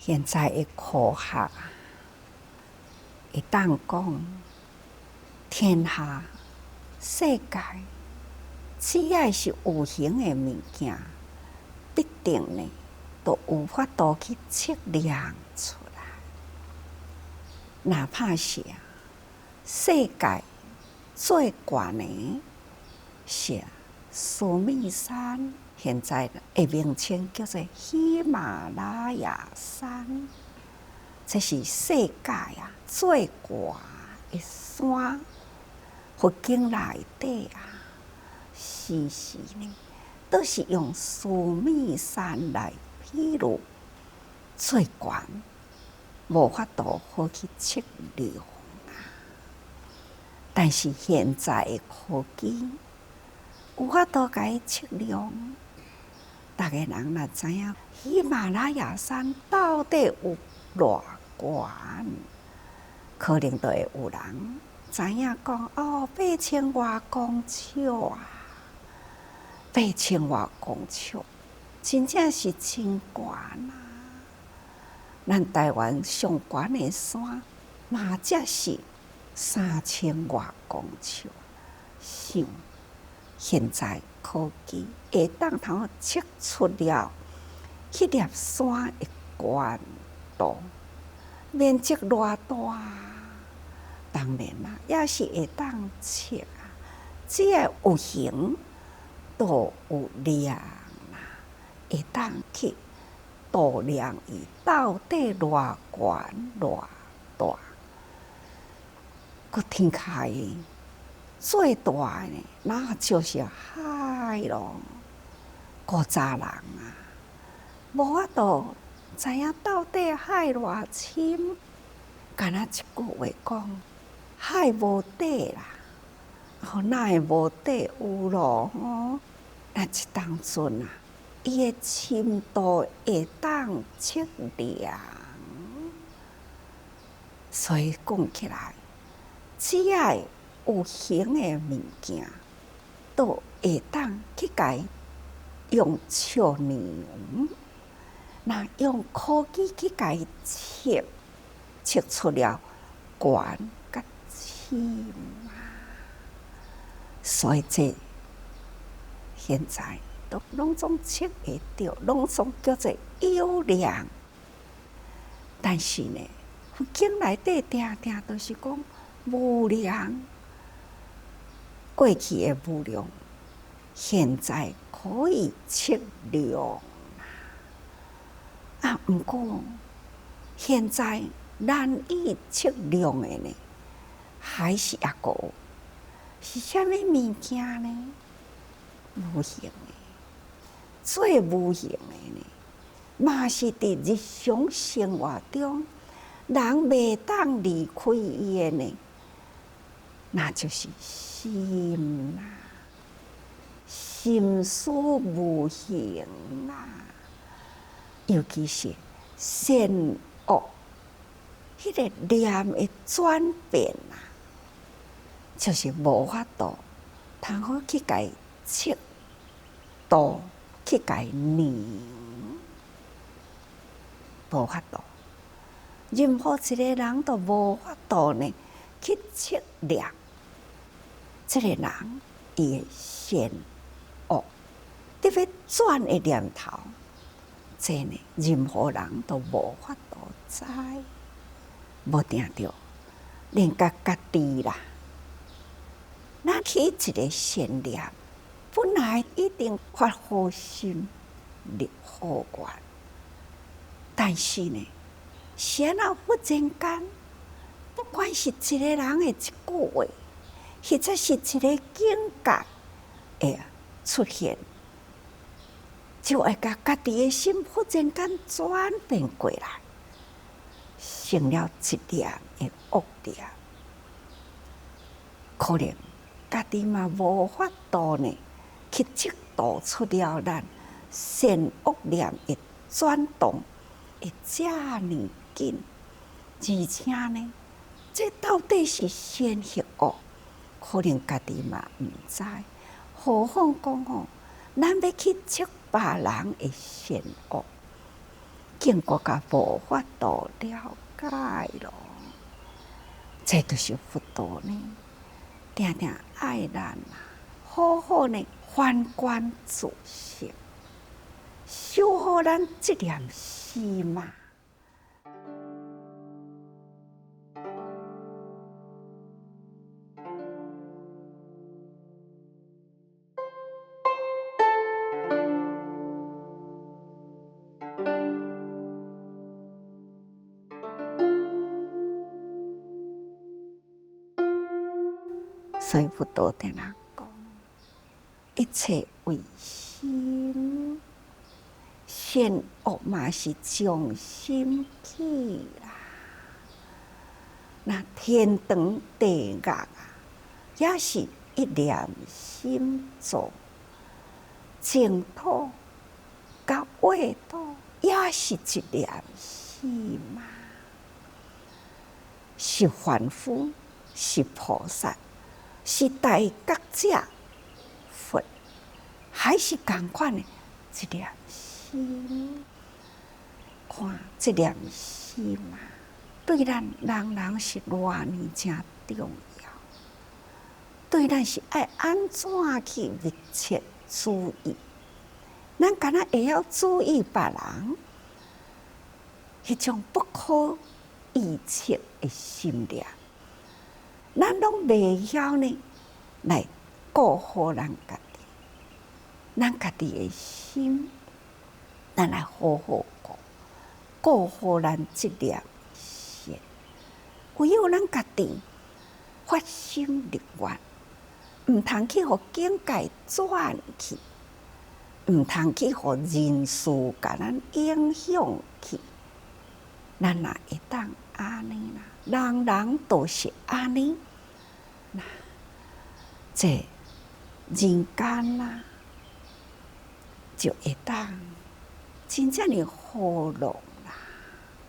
现在的科学啊，会当讲天下世界，只要是有形的物件，必定呢都有法度去测量出来。哪怕是世界最高的是苏密山，现在的名称叫做喜马拉雅山，这是世界最高的山。佛经内底时时呢，都是用苏密山来比喻最高，无法度好去测量。但是现在的科技有法度甲伊测量，大家人若知影喜马拉雅山到底有偌高，可能就会有人知影讲8000多公尺，8000多公尺，真正是真高啦！咱台湾上高的山，嘛才是3000多公尺。想现在科技会当通测出了迄粒山的高度，面积偌大？当然啦，也是会当测只要有形，都有量啦，会当去度量伊到底偌高偌大。佮天下的最大的那就是海咯。古早人无法度知影到底海偌深，敢若一句话讲，海无底啦，哪会无底有咯？那一当阵伊的深度会当测量，所以讲起来，只要有形的物件，都会当去甲伊用测量，那用科技去甲伊测出了高甲深所以这现在都拢总测会到，拢总叫做有量。但是呢，佛经内底定定都是讲无量，过去的无量，现在可以测量不过现在难以测量的呢，还是还佫有是啥物物件呢？无形的，最无形的呢，嘛是伫日常生活中，人袂当离开伊的呢，那就是心啦。心思无形尤其是善恶，迄个念的转变就是无法度通好去甲伊测度，去甲伊量，无法度。任何一个人都无法度呢去测量，这个人伊的善恶，特别转的念头，这呢任何人都无法度知，无定着连家己啦。咱起一个善念，本来一定发好心、立好愿，但是呢，谁若忽然间，不管是一个人的一句话，或者是一个境界会出现，就会甲家己的心忽然间转变过来，成了一念的恶念，可能家己嘛无法度呢去测度出了咱善恶念的转动会遮尼紧，而且呢，这到底是善或恶，可能家己嘛毋知。何况讲咱要去测别人的善恶，经过甲无法度了解咯。这就是佛道呢，定定爱咱啊，好好呢反观自省，修好咱这念心啊。所以佛道定人讲，一切为心，善恶嘛是从心起啦。那天长地久啊，也是一念心造；净土甲净土也是一念心嘛。是凡夫，是菩萨，是大觉者，佛还是同款的一念心。看这念心嘛，对咱人人是偌呢真重要。对咱是爱安怎去密切注意？咱敢若会晓注意别人，迄种不可预测的心念，咱拢袂晓呢来顾好咱家己。咱家己的心，咱来好好顾好咱这念心。唯有咱家己发心立愿，毋通去互境界转去，毋通去互人事甲咱影响去。咱若会当安尼啦，人人都是安尼，那这人间啦，就会当真正的和乐啦，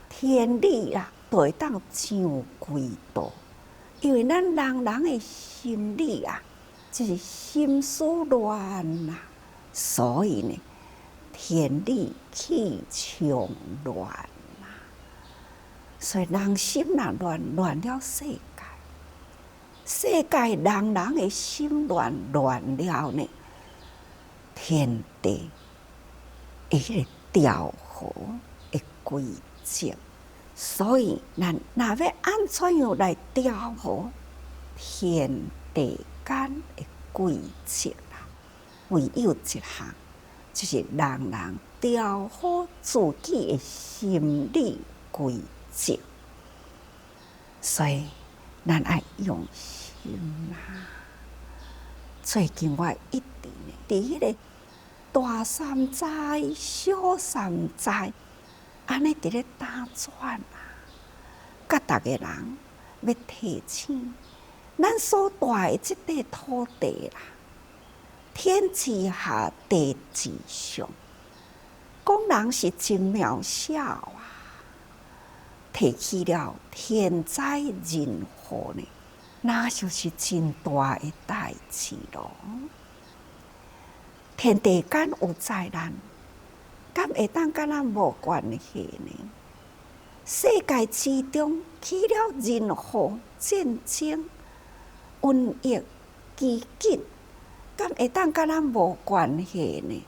天理啦，都会当上轨道。因为咱人人的心理啊，就是心思乱啦，所以呢，天理气场乱啦。所以人心若乱，乱了世界。世界人人的心乱了呢，天地的迄个调和的规则。所以咱若要安怎样来调和天地间的规则啦？唯有一项，就是人人调和自己的心理规则。所以咱爱用心啦。最近我一直伫迄个大三灾、小三灾，安尼伫咧打转啊，甲逐个人要提醒，咱所住的即块土地啦，天之下，地之上，讲人是真渺小啊，提起了天灾人祸呢，那就是真大的代志咯。天地间有灾难，敢会当甲咱无关系呢？世界之中起了人祸、战争、瘟疫、饥馑，敢会当甲咱无关系呢？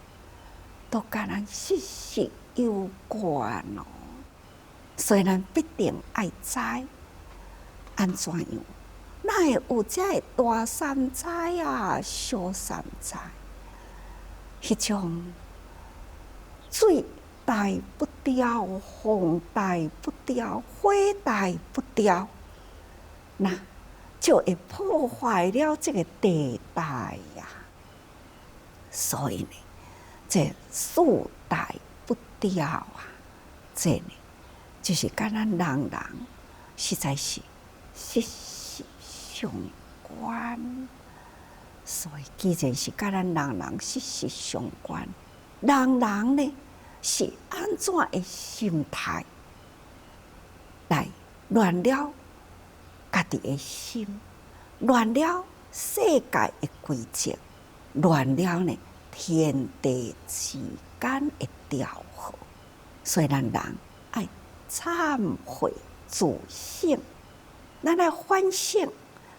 都甲咱息息有关哦。所以咱必定爱知安怎样，哪会有遮个大三灾啊、小三灾？迄种水大不掉，风大不掉，火大不掉，那就会破坏了这个地带呀。所以呢，这树大不掉啊，这呢就是甲咱人人实在是息息相关。所以，既然是甲咱人人息息相关，人人呢是安怎的心态来乱了家己的心，乱了世界的规则，乱了呢天地之间的调和。所以咱人爱忏悔自省，咱爱反省，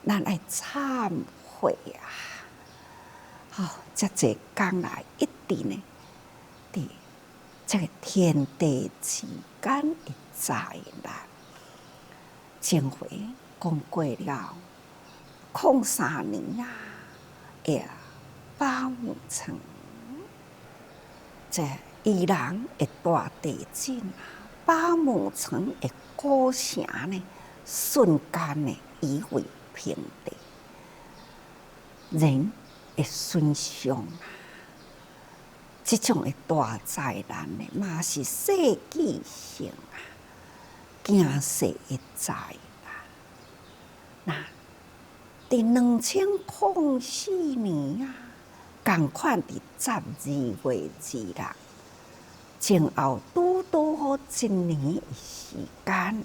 咱爱忏悔啊！好，这济讲来一定呢，伫这个天地之间的灾难，前回讲过了，03年啊，八木城，这宜兰的大地震啊，八木城的古城呢，瞬间呢夷为平地，人的损伤啊，这种的大灾难呢，嘛是世纪性啊，惊世的灾难。那伫2004年啊，同款伫12月2日，前后拄好1年的时间，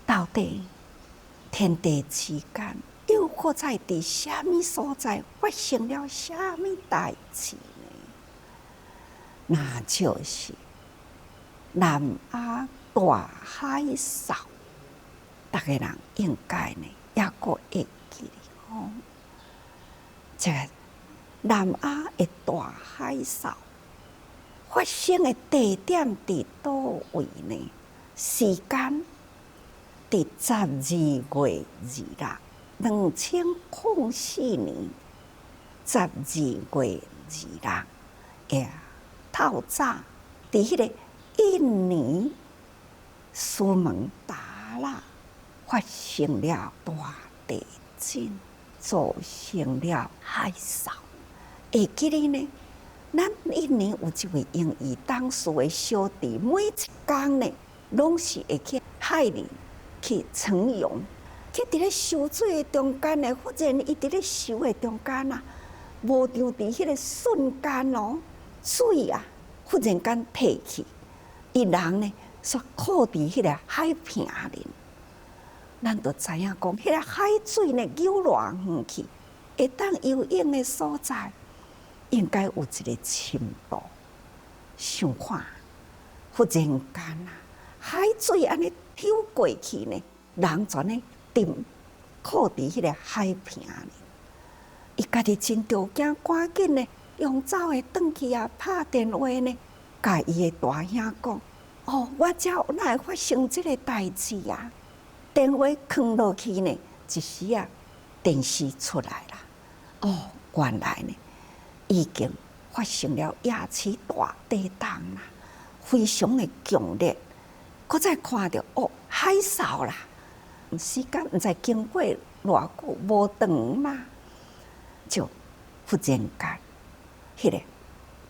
到底天地之间又搁在伫什么所在发生了什么代志呢？那就是南亚大海啸，大家人应该呢也搁会记得哦。这个南亚的大海啸发生的地点伫倒位呢？时间伫12月2日，2004年12月2日，透早伫迄个印尼苏门答腊发生了大地震，造成了海啸。会记得呢？咱印尼有一位英语董事的小弟，每一天呢，拢是会去海里去乘泳，去伫咧游水的中间呢，忽然伊伫咧游的中间啊，无常伫迄个瞬间哦，水啊忽然间退去，伊人呢煞靠伫迄个海平面，咱就知影讲，迄个海水呢游偌远去，会当游泳的所在。应该有一个深度，想看，忽然间啊，海水安尼抽过去呢，人全呢沉靠伫迄个海平面，伊家己真着惊，赶紧呢用走的转去啊，拍电话呢，甲伊的大兄讲：哦，我遮哪会发生即个代志啊？电话放落去呢，一时啊，电视出来啦。哦，原来呢。已经发生了夜市大地震啦，非常的强烈。搁再看到哦，海啸啦，时间毋知经过偌久，无长啦，就忽然间，迄个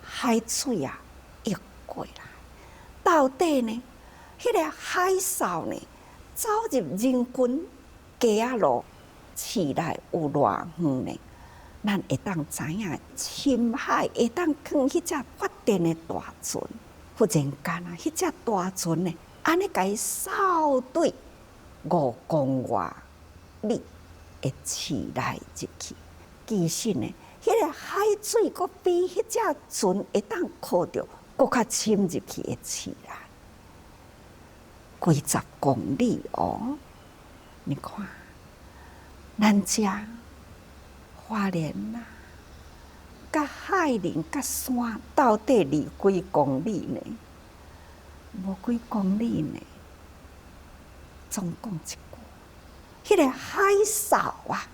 海水啊溢过来。到底呢，迄个海啸呢，走入人群街仔路市内有偌远呢？咱会当知影，深海会当放迄只发电的大船，忽然间啊，迄只大船呢，安尼甲伊扫对5公外里的市内入去。其实呢，迄个海水阁比迄只船会当靠着阁较深入去的市内，几十公里哦。你看，咱遮。花莲啦，甲海林、甲山到底离几公里呢？无几公里呢。总讲一句，迄个海啸啊，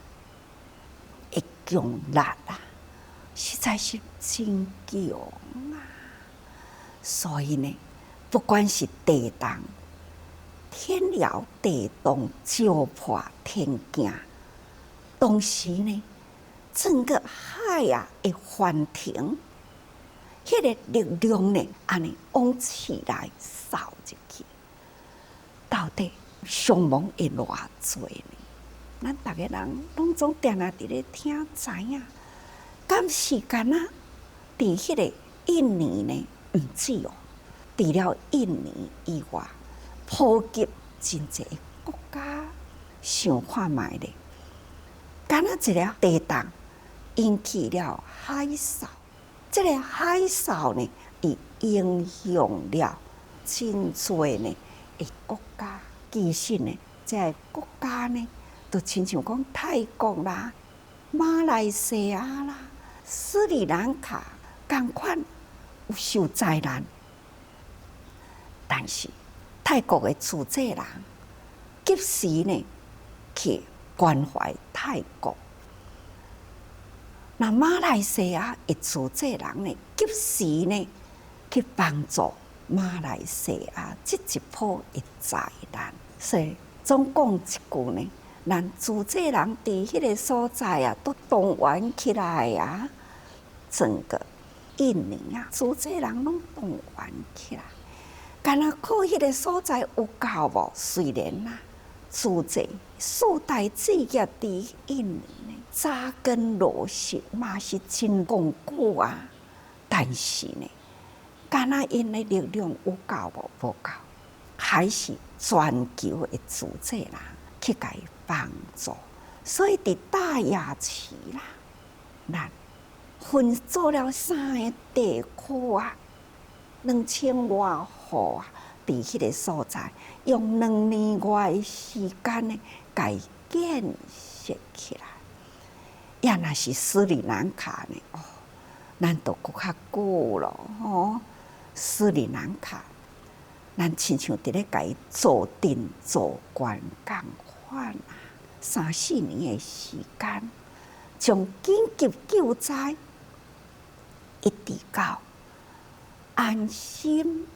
会强力啊，实在是真强啊！所以呢，不管是地动、天摇地动、石破天惊，当时呢。整个海啊会翻腾，迄个力量呢，安尼往市内扫入去，到底伤亡会偌济呢？咱逐个人拢总定定伫咧听知影，敢是干那？伫迄个印尼呢，毋止哦，除了印尼以外，普及真济国家，想看觅咧，干那一个地动。引起了海啸，这个海啸呢，伊影响了真多呢的国家。其实呢，这个国家呢，就亲像讲泰国啦、马来西亚啦、斯里兰卡同款有受灾难，但是泰国的主治人及时呢去关怀泰国，那马来西亚的主治人呢及时呢去帮助马来西亚这一波的灾难。所以总讲一句呢，咱主治人伫迄个所在啊，都动员起来啊，整个印尼啊，主治人拢动员起来。敢若靠迄个所在有够无？虽然啦，主治四大职业伫印尼呢，扎根落实嘛是真巩固啊。但是呢，敢若因的力量有够无？无够，还是全球的主治人去甲伊帮助。所以伫大雅市啦，咱分做了3个地区啊，2000多户啊，伫迄个所在，用2年外的时间呢，甲伊建设起来。也若是斯里兰卡呢，哦，咱都搁较久咯，吼，斯里兰卡，咱亲像伫咧甲伊做定做关共款啊，3、4年的时间，从紧急救灾一直到安心、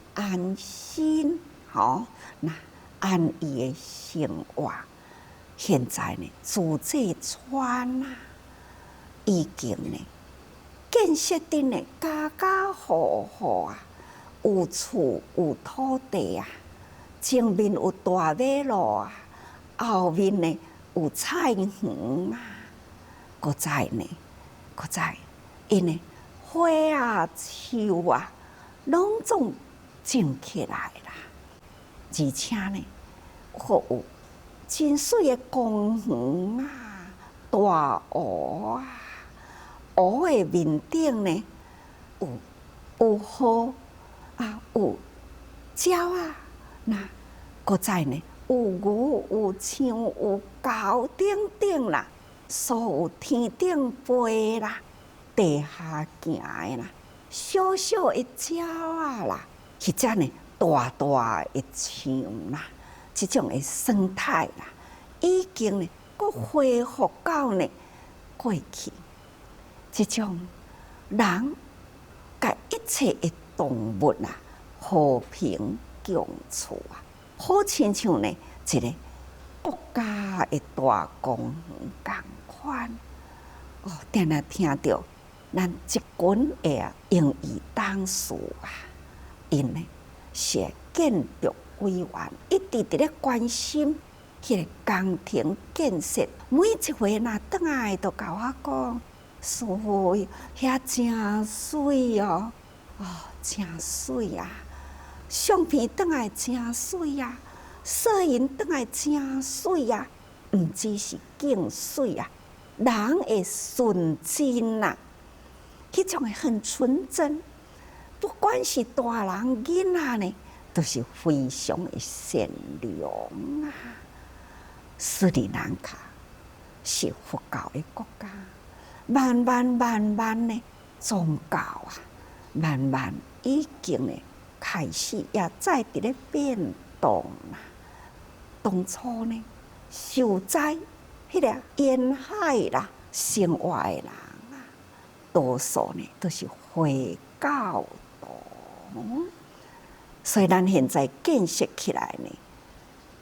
吼，那安逸的生活。现在呢，自治村啊，已经呢建设的呢家家户户啊，有厝有土地啊，前面有大马路啊，后面呢有菜园啊，搁在因呢花啊、树啊，拢总种起来啦。而且呢，还有真水的公园啊、大湖啊，湖的面顶呢有河啊，有鸟啊，那搁在呢有牛、有象、有狗等啦，所有天顶飞啦、地下行的啦、小小的鸟啊啦，或者呢大大的象啦，这种的生态啦，已经呢搁恢复到呢过去。这种人甲一切的动物啊和平共处啊，好亲像呢一个国家的大公园共款。哦，定定听到咱一群的英语董事啊，因呢是建筑委员，一直伫咧关心迄个工程建设。每一回若倒来，都甲我讲，师父，遐真水哦，哦，真水啊！相片倒来真水啊，摄影倒来真水啊，毋只是景水啊，人的纯真啊，迄种的很纯真。不管是大人囡仔呢，都是非常的善良啊。斯里兰卡是佛教的国家，慢慢呢，宗教啊，慢慢已经呢开始也在伫咧变动啦。当初呢，受灾迄个沿海啦，生活的人啊，多数呢都是回教徒，所以咱现在建设起来呢，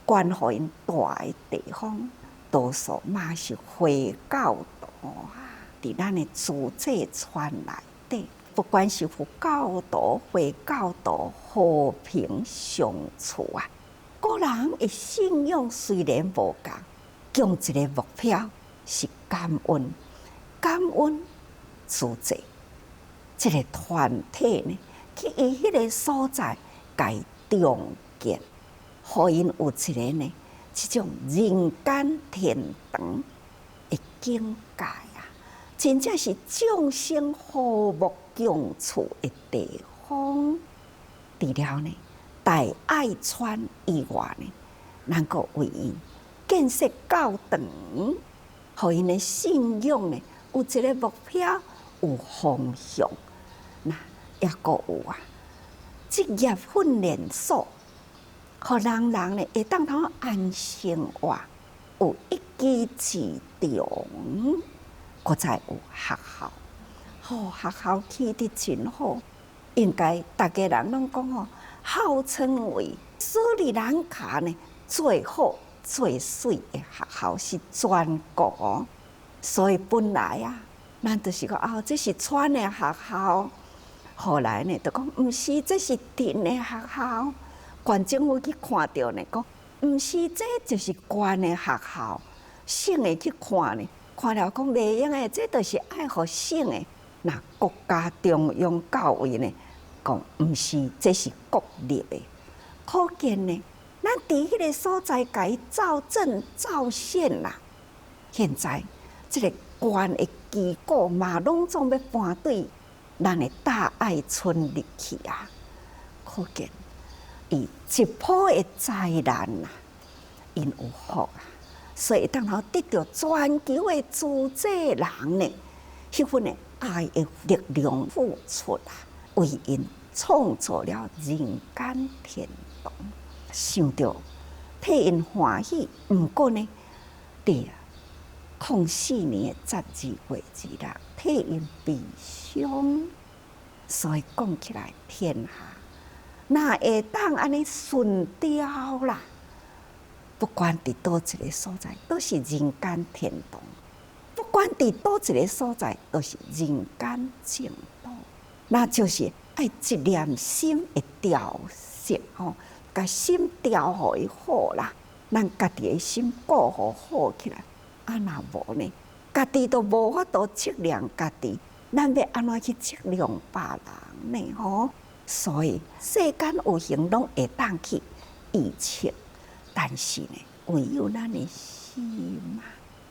关乎因大的地方，多数嘛是回教徒啊，伫咱的自治村内底，不管是佛教徒、回教徒，和平相处啊。个人的信仰虽然无共，共一个目标是感恩，感恩自治。这个团体呢，去伊迄个所在，甲伊重建，互因有一个呢，这种人间天堂的境界啊，真正是众生和睦共处的地方。除了呢大爱川以外呢，咱阁为因建设教堂，互因的信仰呢有一个目标，有方向。那也阁有职业训练所，互人呢会当通安生活，有一技之长。搁再有学校，学校起得真好，应该大家人拢讲号称为斯里兰卡呢最好最水的学校是全国所以本来咱就是讲这是村的学校，后来呢就讲毋是，这是镇的学校。县政府去看到呢，讲毋是，这就是县的学校。省的去看呢，看了讲袂用的，这就是爱互省的。那国家中央教育呢，讲毋是，这是国立的。可见呢，咱伫迄个所在，甲伊造镇造县啦。现在这个县的机构嘛，拢总要搬对咱的大爱村入去可见伊一波的灾难因有福所以当好得到全球的主治人呢，迄份的爱的力量付出为因创造了人间天堂。想到替因欢喜，毋过呢，对04年12月2日替因悲伤，所以讲起来天下哪会当安尼顺调啦？不管伫倒一个所在，都是人间天堂；不管伫倒一个所在，都是人间净土。那就是爱一念心会调息甲心调互伊好啦。咱家己的心顾互好起来，若无呢？家己都无法度测量家己，咱要安怎去测量别人呢？所以世间有形拢会当去预测。但是呢，唯有咱的心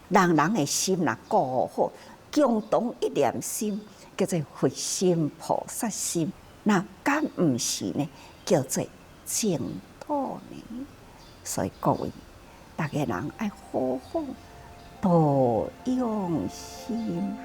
人的心若顾好，共同一念心，叫做佛心菩萨心。那敢毋是呢？叫做净土呢？所以各位，大家人爱好好多用心。